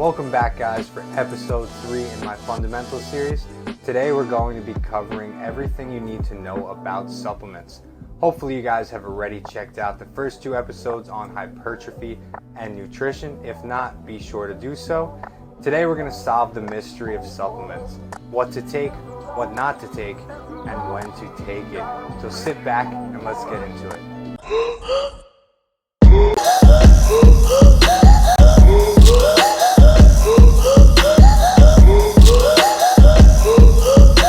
Welcome back, guys, for episode 3 in my fundamentals series. Today we're going to be covering everything you need to know about supplements. Hopefully you guys have already checked out the first 2 episodes on hypertrophy and nutrition. If not, be sure to do so. Today we're going to solve the mystery of supplements. What to take, what not to take, and when to take it. So sit back and let's get into it.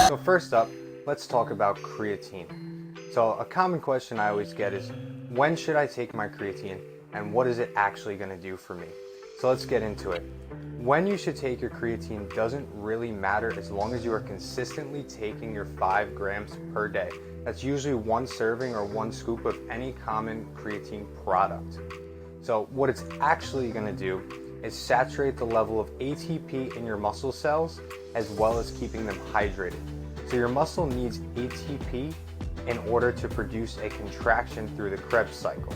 So first up, let's talk about creatine. So a common question I always get is, when should I take my creatine and what is it actually going to do for me? So let's get into it. When you should take your creatine doesn't really matter as long as you are consistently taking your 5 grams per day. That's usually 1 serving or 1 scoop of any common creatine product. So what it's actually going to do is saturate the level of ATP in your muscle cells as well as keeping them hydrated. So your muscle needs ATP in order to produce a contraction through the Krebs cycle.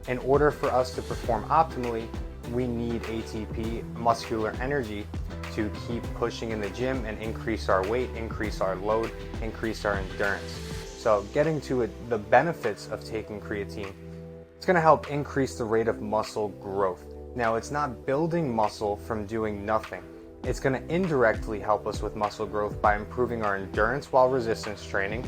In order for us to perform optimally, we need ATP, muscular energy, to keep pushing in the gym and increase our weight, increase our load, increase our endurance. So getting to it, the benefits of taking creatine, it's going to help increase the rate of muscle growth. Now, it's not building muscle from doing nothing. It's going to indirectly help us with muscle growth by improving our endurance while resistance training,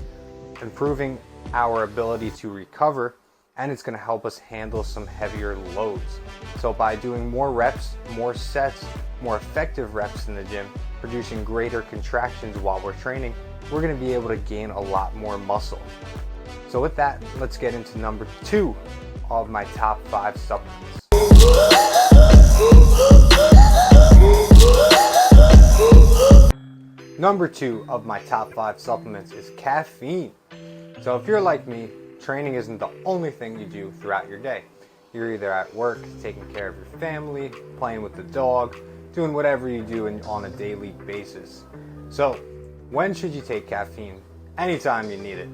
improving our ability to recover, and it's going to help us handle some heavier loads. So by doing more reps, more sets, more effective reps in the gym, producing greater contractions while we're training, we're going to be able to gain a lot more muscle. So with that, let's get into number 2 of my top 5 supplements. Number 2 of my top 5 supplements is caffeine. So if you're like me, training isn't the only thing you do throughout your day. You're either at work, taking care of your family, playing with the dog, doing whatever you do on a daily basis. So when should you take caffeine? Anytime you need it.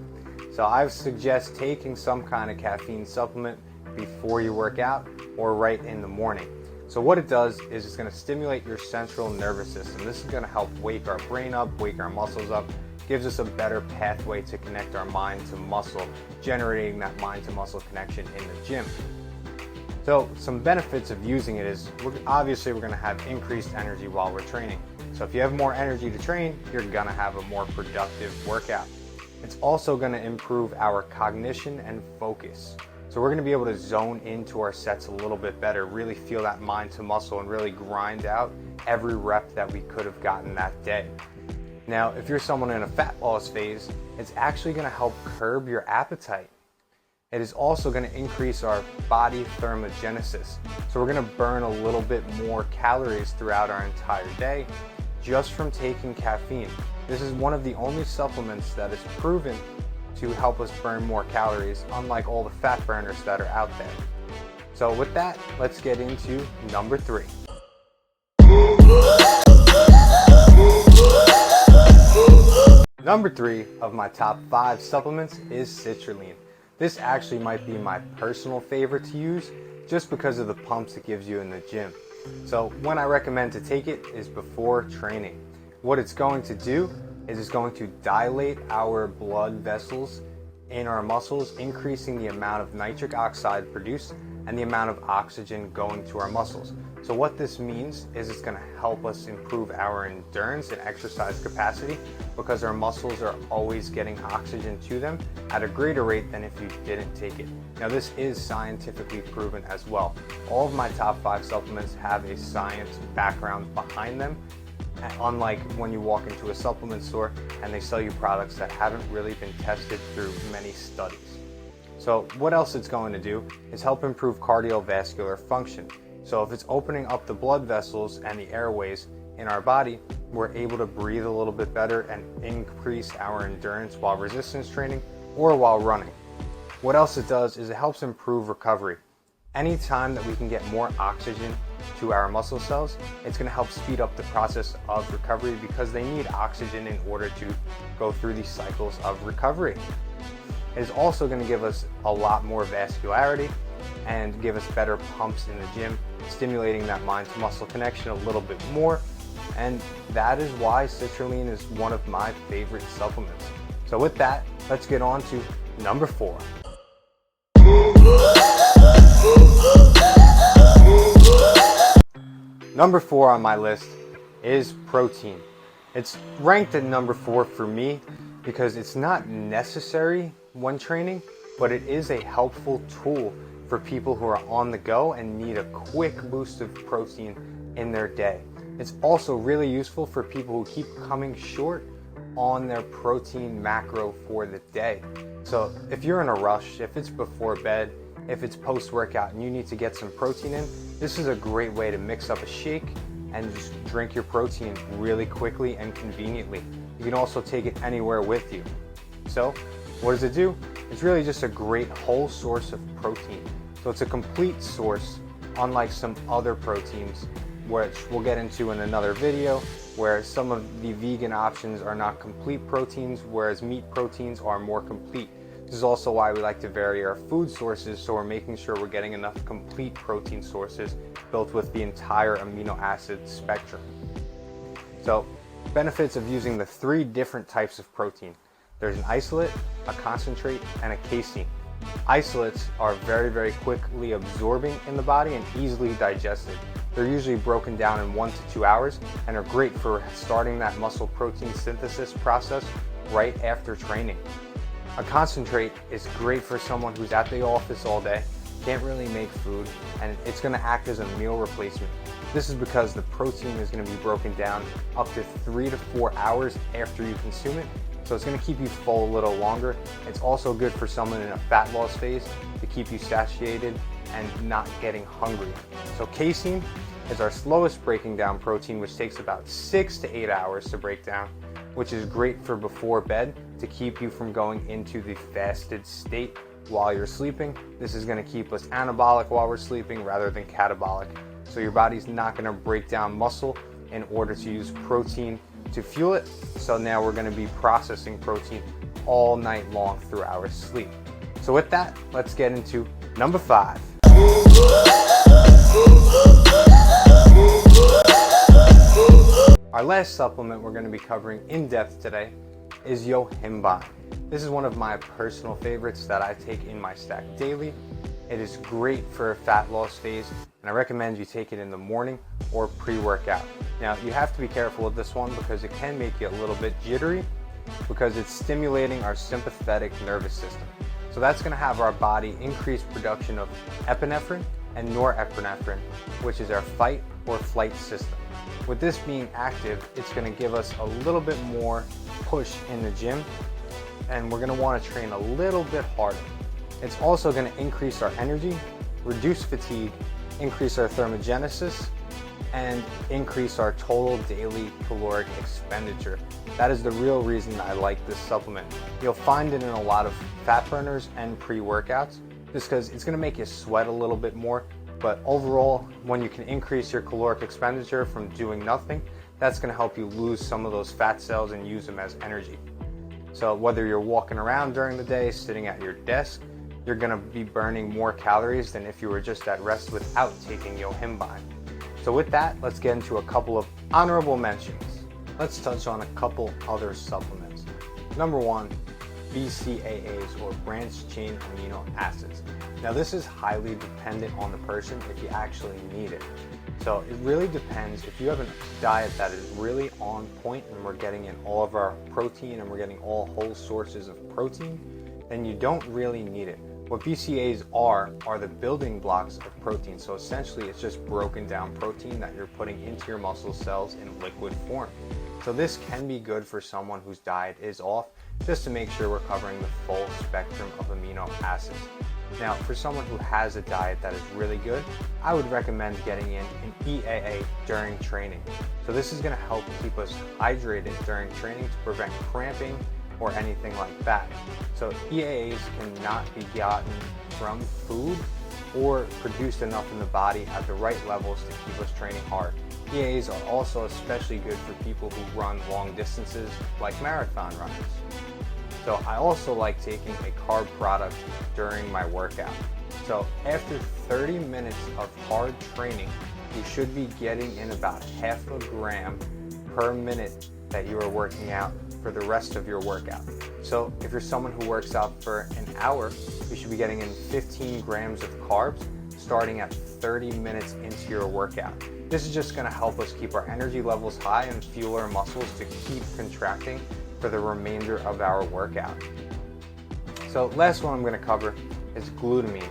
So I suggest taking some kind of caffeine supplement before you work out or right in the morning. So what it does is it's going to stimulate your central nervous system. This is going to help wake our brain up, wake our muscles up, gives us a better pathway to connect our mind to muscle, generating that mind to muscle connection in the gym. So some benefits of using it is, obviously we're going to have increased energy while we're training. So if you have more energy to train, you're going to have a more productive workout. It's also going to improve our cognition and focus. So we're going to be able to zone into our sets a little bit better, really feel that mind to muscle and really grind out every rep that we could have gotten that day. Now, if you're someone in a fat loss phase, it's actually going to help curb your appetite. It is also going to increase our body thermogenesis. So we're going to burn a little bit more calories throughout our entire day just from taking caffeine. This is one of the only supplements that is proven to help us burn more calories, unlike all the fat burners that are out there. So with that, let's get into number 3. Number 3 of my top 5 supplements is Citrulline. This actually might be my personal favorite to use just because of the pumps it gives you in the gym. So when I recommend to take it is before training. What it's going to do is it's going to dilate our blood vessels in our muscles, increasing the amount of nitric oxide produced and the amount of oxygen going to our muscles. So what this means is it's going to help us improve our endurance and exercise capacity because our muscles are always getting oxygen to them at a greater rate than if you didn't take it. Now this is scientifically proven as well. All of my top 5 supplements have a science background behind them, unlike when you walk into a supplement store and they sell you products that haven't really been tested through many studies. So what else it's going to do is help improve cardiovascular function. So if it's opening up the blood vessels and the airways in our body, we're able to breathe a little bit better and increase our endurance while resistance training or while running. What else it does is it helps improve recovery. Anytime that we can get more oxygen to our muscle cells, it's going to help speed up the process of recovery because they need oxygen in order to go through these cycles of recovery. It is also going to give us a lot more vascularity and give us better pumps in the gym, stimulating that mind to muscle connection a little bit more. And that is why citrulline is one of my favorite supplements. So with that, let's get on to number 4. Number 4 on my list is protein. It's ranked at number 4 for me because it's not necessary when training, but it is a helpful tool for people who are on the go and need a quick boost of protein in their day. It's also really useful for people who keep coming short on their protein macro for the day. So if you're in a rush, if it's before bed, if it's post-workout and you need to get some protein in, this is a great way to mix up a shake and just drink your protein really quickly and conveniently. You can also take it anywhere with you. So what does it do? It's really just a great whole source of protein. So it's a complete source, unlike some other proteins, which we'll get into in another video, where some of the vegan options are not complete proteins, whereas meat proteins are more complete. This is also why we like to vary our food sources, so we're making sure we're getting enough complete protein sources built with the entire amino acid spectrum. So, benefits of using the 3 different types of protein. There's an isolate, a concentrate, and a casein. Isolates are very quickly absorbing in the body and easily digested. They're usually broken down in 1 to 2 hours and are great for starting that muscle protein synthesis process right after training. A concentrate is great for someone who's at the office all day, can't really make food, and it's going to act as a meal replacement. This is because the protein is going to be broken down up to 3 to 4 hours after you consume it, so it's going to keep you full a little longer. It's also good for someone in a fat loss phase to keep you satiated and not getting hungry. So casein is our slowest breaking down protein, which takes about 6 to 8 hours to break down, which is great for before bed to keep you from going into the fasted state while you're sleeping. This is going to keep us anabolic while we're sleeping rather than catabolic. So your body's not going to break down muscle in order to use protein to fuel it. So now we're going to be processing protein all night long through our sleep. So with that, let's get into number 5. Our last supplement we're going to be covering in depth today is yohimbine. This is one of my personal favorites that I take in my stack daily. It is great for a fat loss phase, and I recommend you take it in the morning or pre-workout. Now, you have to be careful with this one because it can make you a little bit jittery because it's stimulating our sympathetic nervous system. So that's going to have our body increase production of epinephrine and norepinephrine, which is our fight or flight system. With this being active, it's going to give us a little bit more push in the gym, and we're going to want to train a little bit harder. It's also going to increase our energy, reduce fatigue, increase our thermogenesis, and increase our total daily caloric expenditure. That is the real reason I like this supplement. You'll find it in a lot of fat burners and pre-workouts, just because it's going to make you sweat a little bit more. But overall, when you can increase your caloric expenditure from doing nothing, that's going to help you lose some of those fat cells and use them as energy. So whether you're walking around during the day, sitting at your desk, you're going to be burning more calories than if you were just at rest without taking yohimbine. So with that, let's get into a couple of honorable mentions. Let's touch on a couple other supplements. Number 1, BCAAs, or branched chain amino acids. Now this is highly dependent on the person if you actually need it. So it really depends. If you have a diet that is really on point and we're getting in all of our protein and we're getting all whole sources of protein, then you don't really need it. What BCAAs are the building blocks of protein. So essentially it's just broken down protein that you're putting into your muscle cells in liquid form. So this can be good for someone whose diet is off, just to make sure we're covering the full spectrum of amino acids. Now, for someone who has a diet that is really good, I would recommend getting in an EAA during training. So this is going to help keep us hydrated during training to prevent cramping or anything like that. So EAAs cannot be gotten from food or produced enough in the body at the right levels to keep us training hard. EAAs are also especially good for people who run long distances like marathon runners. So I also like taking a carb product during my workout. So after 30 minutes of hard training, you should be getting in about half a gram per minute that you are working out for the rest of your workout. So if you're someone who works out for an hour, you should be getting in 15 grams of carbs starting at 30 minutes into your workout. This is just going to help us keep our energy levels high and fuel our muscles to keep contracting for the remainder of our workout. So last one I'm going to cover is glutamine.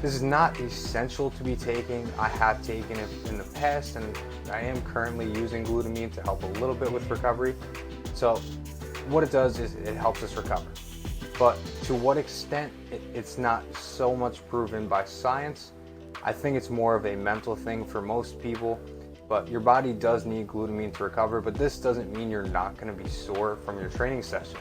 This is not essential to be taking. I have taken it in the past and I am currently using glutamine to help a little bit with recovery. So what it does is it helps us recover. But to what extent, it's not so much proven by science. I think it's more of a mental thing for most people, but your body does need glutamine to recover, but this doesn't mean you're not going to be sore from your training session.